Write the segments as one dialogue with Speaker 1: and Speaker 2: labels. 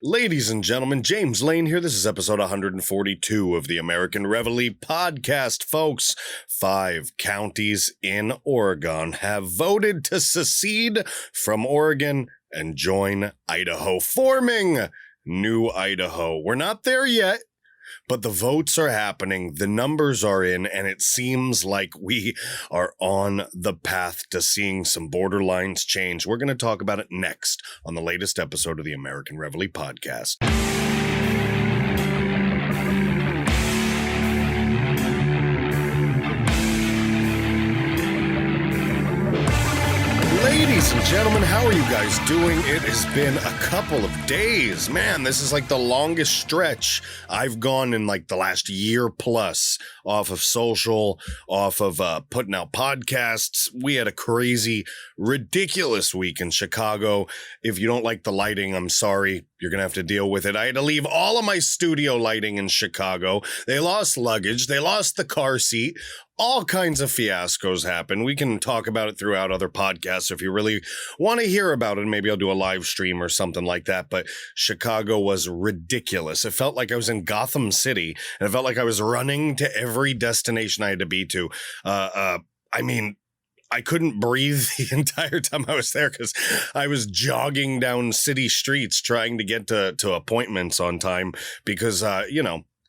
Speaker 1: Ladies and gentlemen, James Lane here. This is episode 142 of the American Reveille podcast, folks. 5 counties in Oregon have voted to secede from Oregon and join Idaho, forming New Idaho. We're not there yet, but the votes are happening, the numbers are in, and it seems like we are on the path to seeing some borderlines change. We're going to talk about it next on the latest episode of the American Reveille podcast. Ladies and gentlemen, how are you guys doing? It has been a couple of days. Man, this is like the longest stretch I've gone in like the last year plus off of social, off of putting out podcasts. We had a crazy, ridiculous week in Chicago. If you don't like the lighting, I'm sorry. You're going to have to deal with it. I had to leave all of my studio lighting in Chicago. They lost luggage. They lost the car seat. All kinds of fiascos happen. We can talk about it throughout other podcasts if you really want to hear about it. Maybe I'll do a live stream or something like that. But Chicago was ridiculous. It felt like I was in Gotham City, and it felt like I was running to every destination I had to be to. I couldn't breathe the entire time I was there because I was jogging down city streets trying to get to appointments on time because,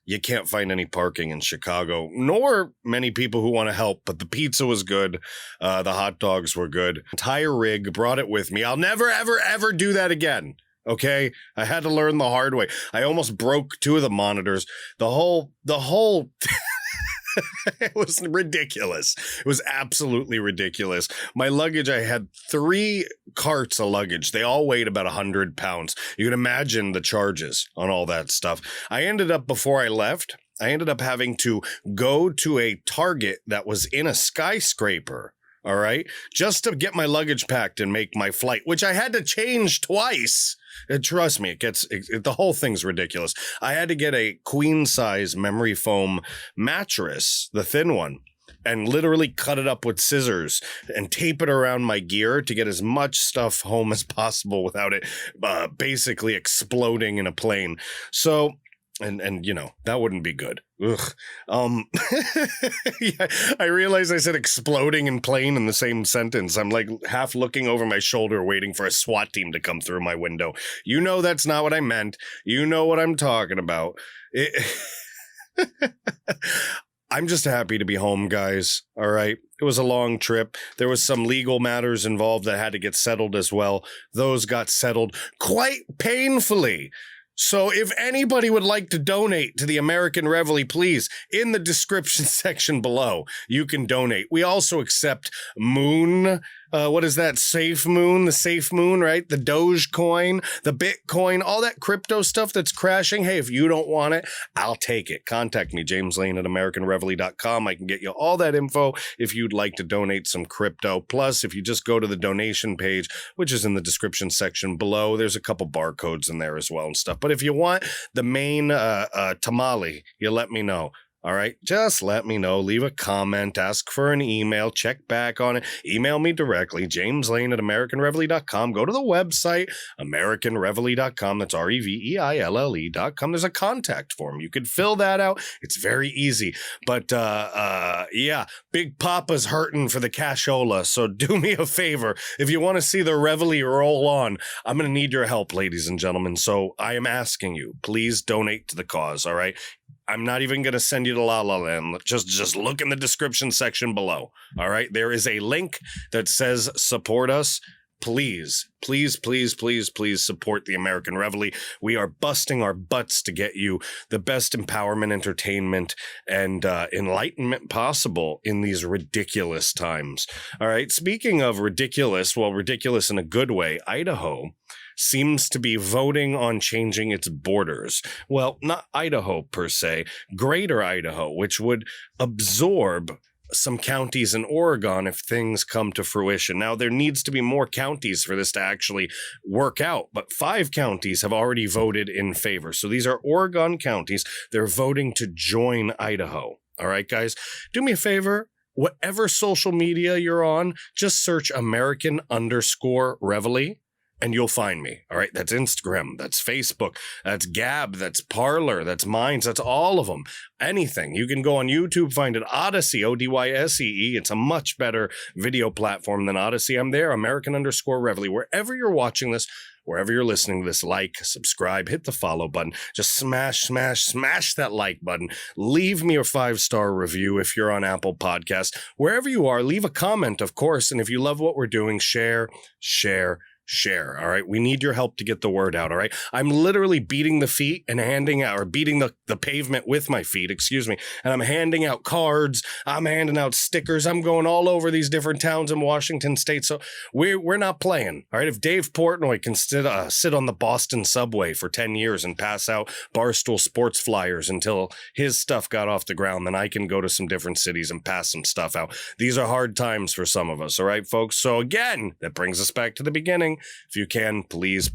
Speaker 1: you can't find any parking in Chicago, nor many people who want to help, but the pizza was good. The hot dogs were good. Entire rig, brought it with me. I'll never, ever, ever do that again. Okay? I had to learn the hard way. I almost broke 2 of the monitors. The whole it was ridiculous. It was absolutely ridiculous. My luggage, I had 3 carts of luggage. They all weighed about 100 pounds. You can imagine the charges on all that stuff. Before I left, I ended up having to go to a Target that was in a skyscraper. All right, just to get my luggage packed and make my flight, which I had to change twice. Trust me, the whole thing's ridiculous. I had to get a queen size memory foam mattress, the thin one, and literally cut it up with scissors and tape it around my gear to get as much stuff home as possible without it basically exploding in a plane. So, and that wouldn't be good. Ugh. Yeah, I realized I said exploding and plane in the same sentence. I'm like half looking over my shoulder waiting for a SWAT team to come through my window. You know that's not what I meant. You know what I'm talking about. I'm just happy to be home, guys. All right. It was a long trip. There was some legal matters involved that had to get settled as well. Those got settled quite painfully. So if anybody would like to donate to the American Reveille, please, in the description section below, you can donate. We also accept Moon. What is that? Safe Moon, the Safe Moon, right? The Dogecoin, the Bitcoin, all that crypto stuff that's crashing. Hey, if you don't want it, I'll take it. Contact me, James Lane at AmericanReveille.com. I can get you all that info if you'd like to donate some crypto. Plus, if you just go to the donation page, which is in the description section below, there's a couple barcodes in there as well and stuff. But if you want the main tamale, you let me know. All right, just let me know. Leave a comment, ask for an email, check back on it. Email me directly, JamesLane at AmericanReveille.com. Go to the website, AmericanReveille.com. That's REVEILLE.com. There's a contact form. You could fill that out. It's very easy. But yeah, Big Papa's hurting for the cashola. So do me a favor. If you want to see the Reveille roll on, I'm going to need your help, ladies and gentlemen. So I am asking you, please donate to the cause. All right. I'm not even going to send you to La La Land. Just look in the description section below. All right. There is a link that says support us. Please, please, please, please, please support the American Reveille. We are busting our butts to get you the best empowerment, entertainment, and enlightenment possible in these ridiculous times. All right. Speaking of ridiculous, well, ridiculous in a good way, Idaho seems to be voting on changing its borders. Well, not Idaho per se, Greater Idaho, which would absorb some counties in Oregon if things come to fruition. Now, there needs to be more counties for this to actually work out, but 5 counties have already voted in favor. So these are Oregon counties. They're voting to join Idaho. All right, guys, do me a favor. Whatever social media you're on, just search American_Reveille. and you'll find me. All right. That's Instagram. That's Facebook. That's Gab. That's Parler. That's Minds. That's all of them. Anything. You can go on YouTube, find it. Odyssey, Odyssee. It's a much better video platform than Odyssey. I'm there. American_Reveille. Wherever you're watching this, wherever you're listening to this, like, subscribe, hit the follow button. Just smash that like button. Leave me a 5-star review if you're on Apple Podcasts. Wherever you are, leave a comment, of course. And if you love what we're doing, share. All right. We need your help to get the word out. All right. I'm literally beating the feet and handing out, or beating the pavement with my feet, excuse me. And I'm handing out cards. I'm handing out stickers. I'm going all over these different towns in Washington state. So we're not playing. All right. If Dave Portnoy can sit on the Boston subway for 10 years and pass out Barstool Sports flyers until his stuff got off the ground, then I can go to some different cities and pass some stuff out. These are hard times for some of us. All right, folks. So again, that brings us back to the beginning. If you can, please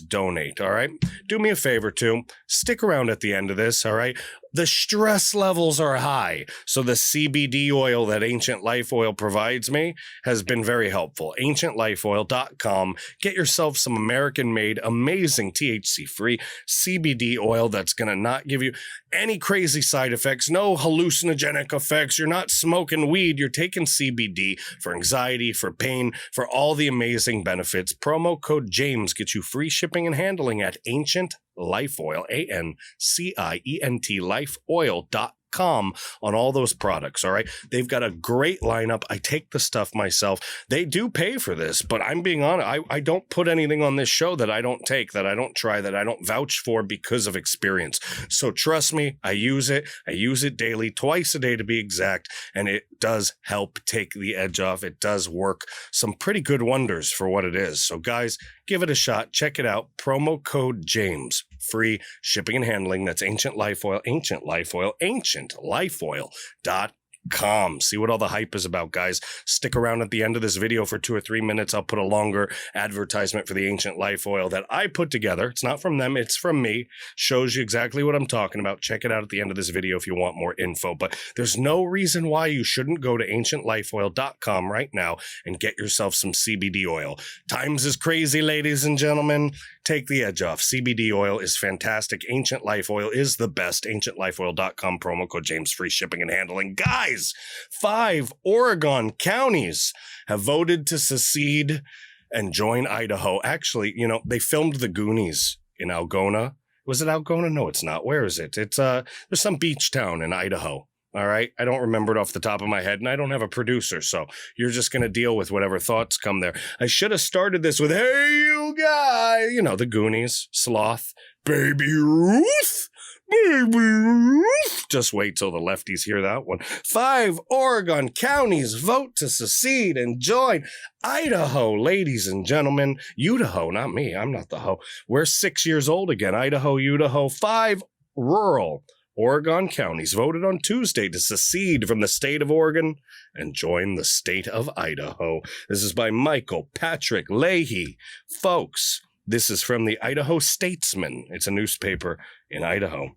Speaker 1: donate, all right? Do me a favor, too. Stick around at the end of this, all right? The stress levels are high, so the CBD oil that Ancient Life Oil provides me has been very helpful. AncientLifeOil.com. Get yourself some American-made, amazing THC-free CBD oil that's going to not give you any crazy side effects, no hallucinogenic effects. You're not smoking weed. You're taking CBD for anxiety, for pain, for all the amazing benefits. Promo code JAMES gets you free shipping and handling at Ancient Life Oil, ANCIENT, lifeoil.com on all those products, all right? They've got a great lineup. I take the stuff myself. They do pay for this, but I'm being honest. I don't put anything on this show that I don't take, that I don't try, that I don't vouch for because of experience. So trust me, I use it. I use it daily, twice a day to be exact, and it does help take the edge off. It does work some pretty good wonders for what it is. So guys, give it a shot. Check it out. Promo code JAMES. Free shipping and handling. That's Ancient Life Oil, AncientLifeOil.com. See what all the hype is about, guys. Stick around at the end of this video for 2 or 3 minutes. I'll put a longer advertisement for the Ancient Life Oil that I put together. It's not from them. It's from me. Shows you exactly what I'm talking about. Check it out at the end of this video if you want more info. But there's no reason why you shouldn't go to AncientLifeOil.com right now and get yourself some CBD oil. Times is crazy, ladies and gentlemen. Take the edge off. CBD oil is fantastic. Ancient Life Oil is the best. AncientLifeOil.com, promo code James, free shipping and handling. Guys, 5 Oregon counties have voted to secede and join Idaho. Actually, you know, they filmed the Goonies in Algona. Was it Algona? No, it's not. Where is it? It's there's some beach town in Idaho. All right. I don't remember it off the top of my head, and I don't have a producer, so you're just going to deal with whatever thoughts come there. I should have started this with, hey, you guy, you know, the Goonies, Sloth, Baby Ruth. Baby Ruth. Just wait till the lefties hear that one. 5 Oregon counties vote to secede and join Idaho, ladies and gentlemen. Idaho, not me. I'm not the hoe. We're 6 years old again. Idaho, Idaho. 5 rural Oregon counties voted on Tuesday to secede from the state of Oregon and join the state of Idaho. This is by Michael Patrick Leahy. Folks, this is from the Idaho Statesman. It's a newspaper in Idaho.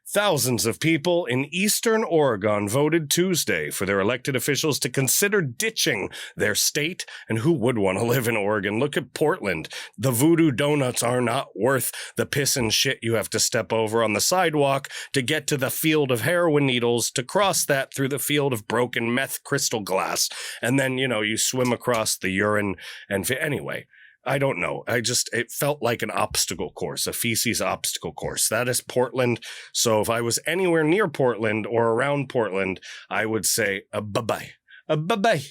Speaker 1: Thousands of people in eastern Oregon voted Tuesday for their elected officials to consider ditching their state. And who would want to live in Oregon? Look at Portland. The Voodoo Donuts are not worth the piss and shit you have to step over on the sidewalk to get to the field of heroin needles, to cross that through the field of broken meth crystal glass. And then, you know, you swim across the urine. And anyway, I don't know. It felt like an obstacle course, a feces obstacle course. That is Portland. So if I was anywhere near Portland or around Portland, I would say bye-bye. Bye-bye.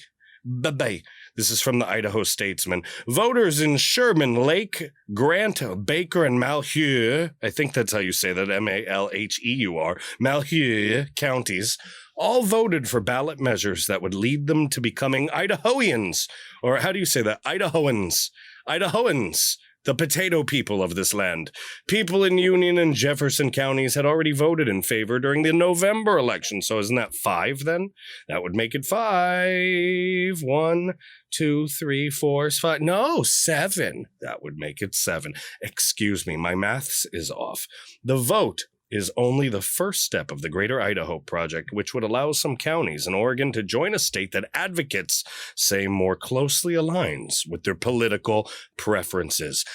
Speaker 1: Bye-bye. This is from the Idaho Statesman. Voters in Sherman, Lake, Grant, Baker, and Malheur, I think that's how you say that, Malheur, Malheur counties, all voted for ballot measures that would lead them to becoming Idahoians. Or how do you say that? Idahoans. Idahoans, the potato people of this land. People in Union and Jefferson counties had already voted in favor during the November election. So isn't that 5 then? That would make it 5. 1, 2, 3, 4, 5. No, 7. That would make it 7. Excuse me, my maths is off. The vote is only the first step of the Greater Idaho Project, which would allow some counties in Oregon to join a state that advocates say more closely aligns with their political preferences.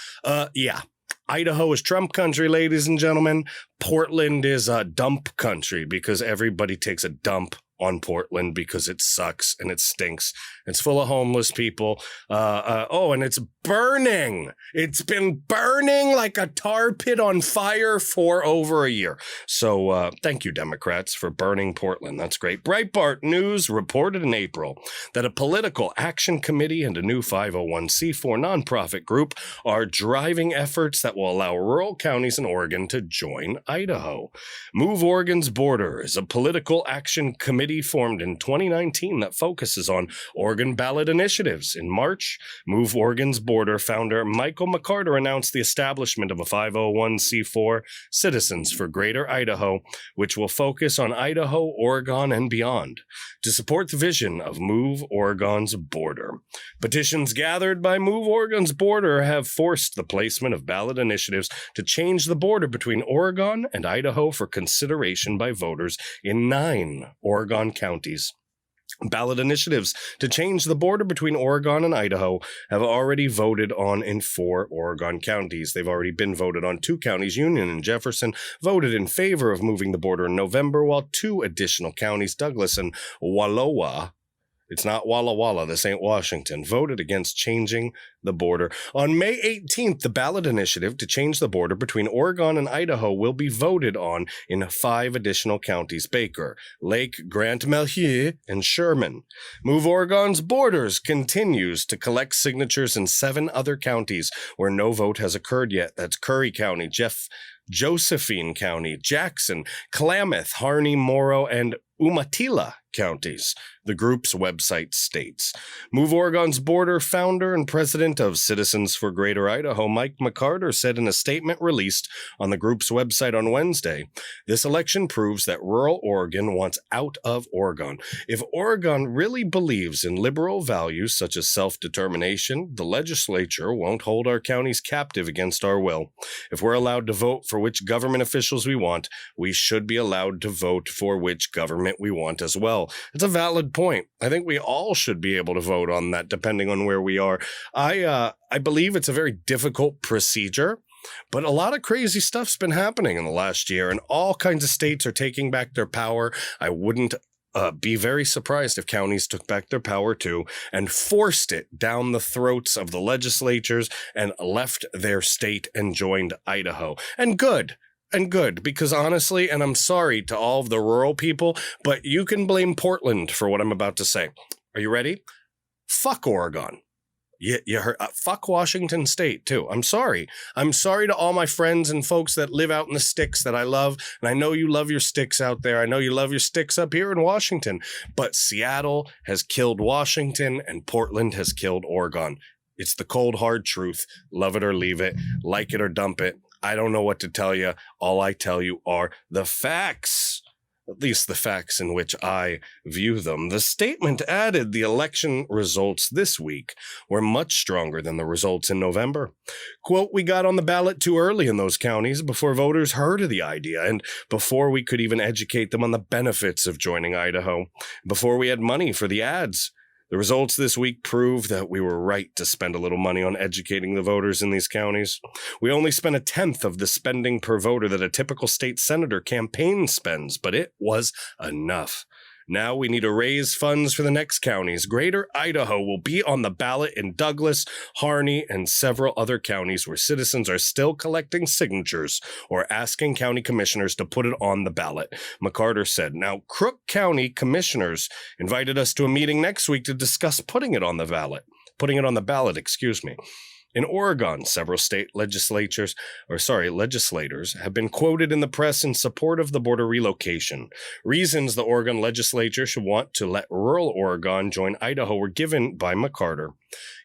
Speaker 1: Idaho is Trump country, ladies and gentlemen. Portland is dump country because everybody takes a dump on Portland because it sucks and it stinks. It's full of homeless people. And it's burning. It's been burning like a tar pit on fire for over a year. So thank you, Democrats, for burning Portland. That's great. Breitbart News reported in April that a political action committee and a new 501c4 nonprofit group are driving efforts that will allow rural counties in Oregon to join Idaho. Move Oregon's Border is a political action committee formed in 2019 that focuses on Oregon ballot initiatives. In March, Move Oregon's Border founder Michael McCarter announced the establishment of a 501c4, Citizens for Greater Idaho, which will focus on Idaho, Oregon, and beyond to support the vision of Move Oregon's Border. Petitions gathered by Move Oregon's Border have forced the placement of ballot initiatives to change the border between Oregon and Idaho for consideration by voters in 9 Oregon counties. Ballot initiatives to change the border between Oregon and Idaho have already voted on in 4 Oregon counties. They've already been voted on. 2 counties, Union and Jefferson, voted in favor of moving the border in November, while 2 additional counties, Douglas and Wallowa, it's not Walla Walla, this ain't Washington, voted against changing the border. On May 18th, the ballot initiative to change the border between Oregon and Idaho will be voted on in 5 additional counties: Baker, Lake, Grant, Malheur, and Sherman. Move Oregon's Borders continues to collect signatures in 7 other counties where no vote has occurred yet. That's Curry County, Josephine County, Jackson, Klamath, Harney, Morrow, and Umatilla counties, the group's website states. Move Oregon's Border founder and president of Citizens for Greater Idaho, Mike McCarter, said in a statement released on the group's website on Wednesday, "This election proves that rural Oregon wants out of Oregon. If Oregon really believes in liberal values such as self-determination, the legislature won't hold our counties captive against our will. If we're allowed to vote for which government officials we want, we should be allowed to vote for which government we want as well." It's a valid point. I think we all should be able to vote on that, depending on where we are. I believe it's a very difficult procedure, but a lot of crazy stuff's been happening in the last year, and all kinds of states are taking back their power. I wouldn't be very surprised if counties took back their power too and forced it down the throats of the legislatures and left their state and joined Idaho. And good, because honestly, and I'm sorry to all of the rural people, but you can blame Portland for what I'm about to say. Are you ready? Fuck Oregon. You heard, fuck Washington State too. I'm sorry. I'm sorry to all my friends and folks that live out in the sticks that I love. And I know you love your sticks out there. I know you love your sticks up here in Washington. But Seattle has killed Washington and Portland has killed Oregon. It's the cold, hard truth. Love it or leave it. Like it or dump it. I don't know what to tell you. All I tell you are the facts, at least the facts in which I view them. The statement added the election results this week were much stronger than the results in November. Quote, "We got on the ballot too early in those counties before voters heard of the idea and before we could even educate them on the benefits of joining Idaho, before we had money for the ads. The results this week prove that we were right to spend a little money on educating the voters in these counties. We only spent 1/10 of the spending per voter that a typical state senator campaign spends, but it was enough. Now we need to raise funds for the next counties. Greater Idaho will be on the ballot in Douglas, Harney, and several other counties where citizens are still collecting signatures or asking county commissioners to put it on the ballot," McCarter said. Now, Crook County commissioners invited us to a meeting next week to discuss putting it on the ballot. In Oregon, several state legislators have been quoted in the press in support of the border relocation. Reasons the Oregon legislature should want to let rural Oregon join Idaho were given by McCarter.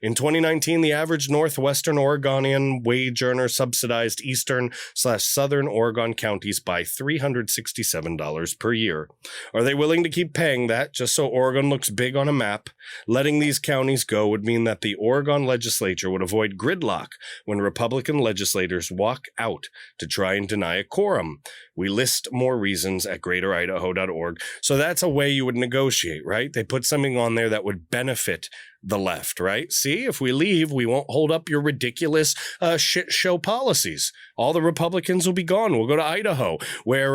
Speaker 1: In 2019, the average Northwestern Oregonian wage earner subsidized Eastern/Southern Oregon counties by $367 per year. Are they willing to keep paying that just so Oregon looks big on a map? Letting these counties go would mean that the Oregon legislature would avoid gridlock when Republican legislators walk out to try and deny a quorum. We list more reasons at greateridaho.org. So that's a way you would negotiate, right? They put something on there that would benefit the left, right? See, if we leave, we won't hold up your ridiculous shit show policies. All the Republicans will be gone. We'll go to Idaho, where,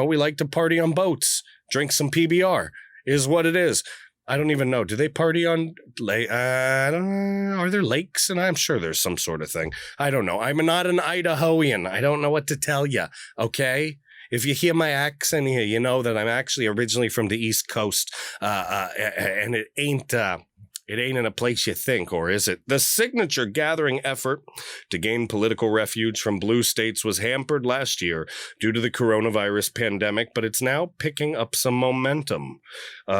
Speaker 1: we like to party on boats, drink some PBR, is what it is. I don't even know. Do they party on I don't know. Are there lakes? And I'm sure there's some sort of thing. I don't know. I'm not an Idahoan. I don't know what to tell you, okay? If you hear my accent here, you know that I'm actually originally from the East Coast, and it ain't in a place you think, or is it? The signature gathering effort to gain political refuge from blue states was hampered last year due to the coronavirus pandemic, but it's now picking up some momentum.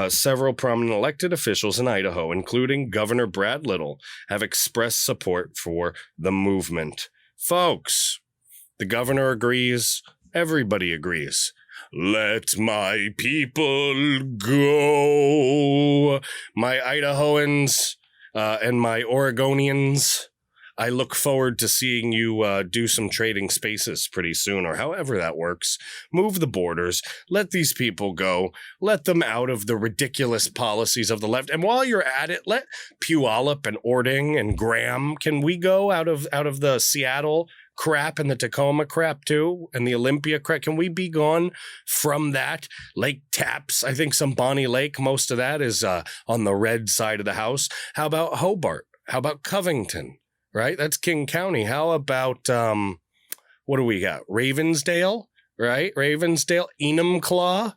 Speaker 1: Several prominent elected officials in Idaho, including Governor Brad Little, have expressed support for the movement. Folks, the governor agrees. Everybody agrees. Let my people go. My Idahoans and my Oregonians, I look forward to seeing you do some trading spaces pretty soon, or however that works. Move the borders. Let these people go. Let them out of the ridiculous policies of the left. And while you're at it, let Puyallup and Ording and Graham, can we go out of the Seattle crap and the Tacoma crap too, and the Olympia crap? Can we be gone from that? Lake Tapps, I think some Bonnie Lake, most of that is on the red side of the house. How about Hobart? How about Covington? Right? That's King County. How about, what do we got? Ravensdale, right? Ravensdale, Enumclaw.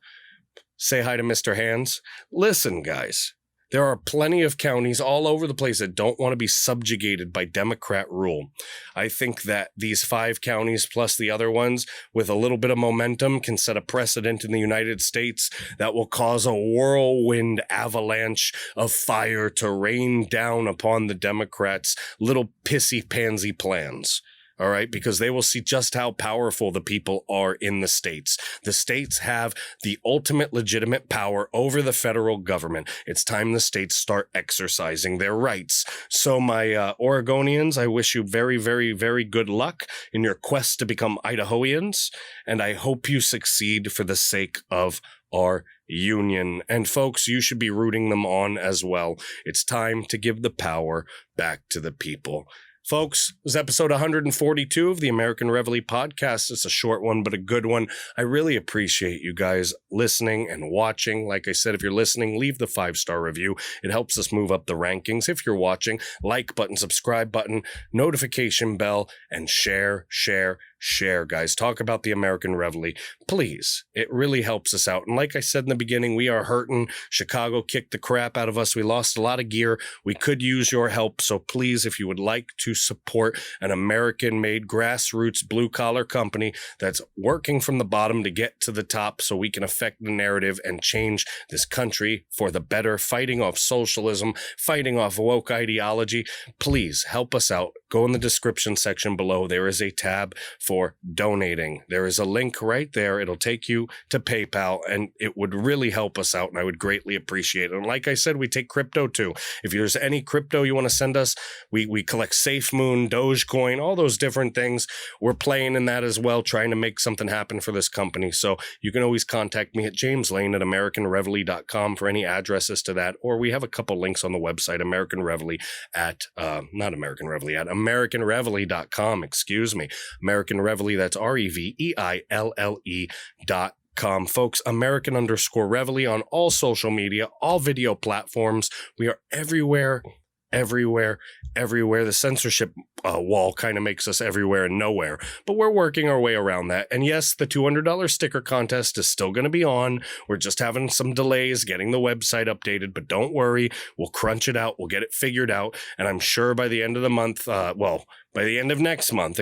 Speaker 1: Say hi to Mr. Hands. Listen, guys. There are plenty of counties all over the place that don't want to be subjugated by Democrat rule. I think that these 5 counties plus the other ones with a little bit of momentum can set a precedent in the United States that will cause a whirlwind avalanche of fire to rain down upon the Democrats' little pissy pansy plans. All right, because they will see just how powerful the people are in the states. The states have the ultimate legitimate power over the federal government. It's time the states start exercising their rights. So my Oregonians, I wish you very, very, very good luck in your quest to become Idahoans, and I hope you succeed for the sake of our union. And folks, you should be rooting them on as well. It's time to give the power back to the people. Folks, this is episode 142 of the American Reveille podcast. It's a short one, but a good one. I really appreciate you guys listening and watching. Like I said, if you're listening, leave the 5-star review. It helps us move up the rankings. If you're watching, like button, subscribe button, notification bell, and share, guys. Talk about the American Reveille. Please. It really helps us out. And like I said in the beginning, we are hurting. Chicago kicked the crap out of us. We lost a lot of gear. We could use your help. So please, if you would like to support an American-made grassroots blue-collar company that's working from the bottom to get to the top so we can affect the narrative and change this country for the better, fighting off socialism, fighting off woke ideology, please help us out. Go in the description section below. There is a tab for donating. There is a link right there. It'll take you to PayPal, and it would really help us out, and I would greatly appreciate it. And like I said, we take crypto too. If there's any crypto you want to send us, we collect SafeMoon, Dogecoin, all those different things. We're playing in that as well, trying to make something happen for this company. So you can always contact me at jameslane@AmericanReveille.com for any addresses to that, or we have a couple links on the website, AmericanReveille.com, excuse me. American Reveille, that's REVEILLE.com. Folks, American_Reveille on all social media, all video platforms. We are everywhere. The censorship wall kind of makes us everywhere and nowhere, but we're working our way around that. And yes, the $200 sticker contest is still going to be on. We're just having some delays getting the website updated, but don't worry. We'll crunch it out. We'll get it figured out. And I'm sure by the end of the month, by the end of next month,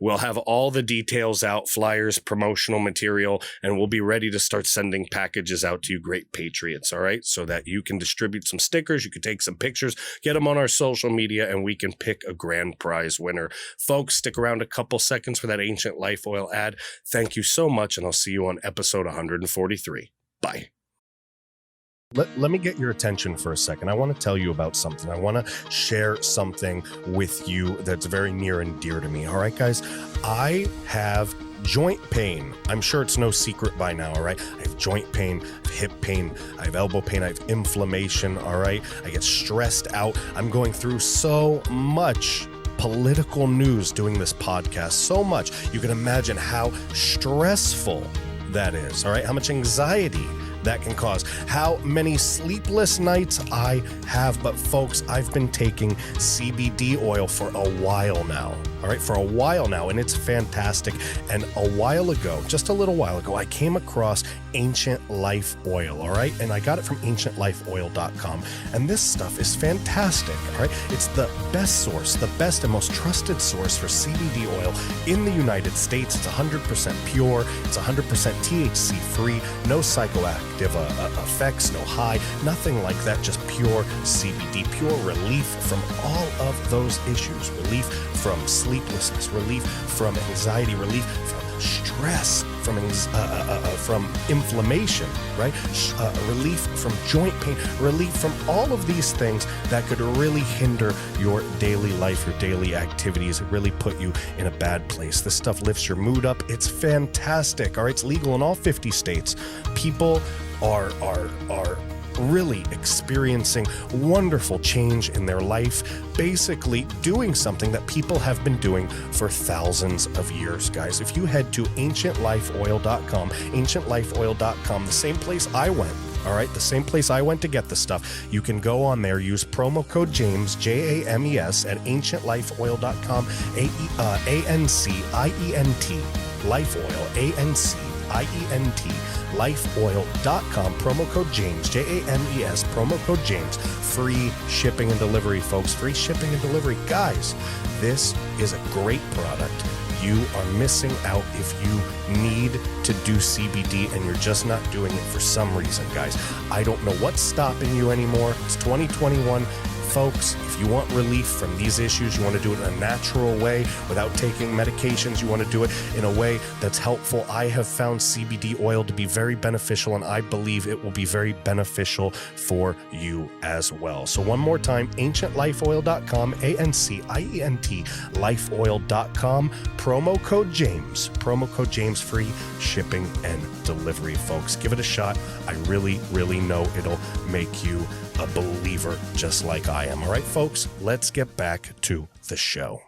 Speaker 1: we'll have all the details out, flyers, promotional material, and we'll be ready to start sending packages out to you great patriots, all right? So that you can distribute some stickers, you can take some pictures, get them on our social media, and we can pick a grand prize winner. Folks, stick around a couple seconds for that Ancient Life Oil ad. Thank you so much, and I'll see you on episode 143. Bye. Let me get your attention for a second. I want to tell you about something. I want to share something with you that's very near and dear to me. All right, guys, I have joint pain. I'm sure it's no secret by now, all right? I have joint pain, I have hip pain, I have elbow pain, I have inflammation, all right? I get stressed out. I'm going through so much political news doing this podcast, so much. You can imagine how stressful that is, all right? How much anxiety that can cause, how many sleepless nights I have. But folks, I've been taking CBD oil for a while now, all right, for a while now, and it's fantastic. And a while ago, just a little while ago, I came across Ancient Life Oil, all right, and I got it from ancientlifeoil.com, and this stuff is fantastic, all right? It's the best source, the best and most trusted source for CBD oil in the United States. It's 100% pure, it's 100% THC free, no psychoactive effects, no high, nothing like that, just pure CBD, pure relief from all of those issues, relief from sleeplessness, relief from anxiety, relief from stress, from inflammation, right? Relief from joint pain, relief from all of these things that could really hinder your daily life, your daily activities, really put you in a bad place. This stuff lifts your mood up. It's fantastic. All right, it's legal in all 50 states. People are really experiencing wonderful change in their life, basically doing something that people have been doing for thousands of years, guys. If you head to ancientlifeoil.com, ancientlifeoil.com, the same place I went, all right, the same place I went to get the stuff, you can go on there, use promo code James, James, at ancientlifeoil.com, ANCIENT, Life Oil, ANCIENT, lifeoil.com, promo code James, James, promo code James, free shipping and delivery, folks, free shipping and delivery. Guys, this is a great product. You are missing out if you need to do CBD and you're just not doing it for some reason, guys. I don't know what's stopping you anymore. It's 2021. Folks, if you want relief from these issues, you want to do it in a natural way without taking medications, you want to do it in a way that's helpful. I have found CBD oil to be very beneficial, and I believe it will be very beneficial for you as well. So one more time, ancientlifeoil.com, ANCIENT, lifeoil.com, promo code James, free shipping and delivery, folks. Give it a shot. I really, really know it'll make you a believer just like I am. All right, folks, let's get back to the show.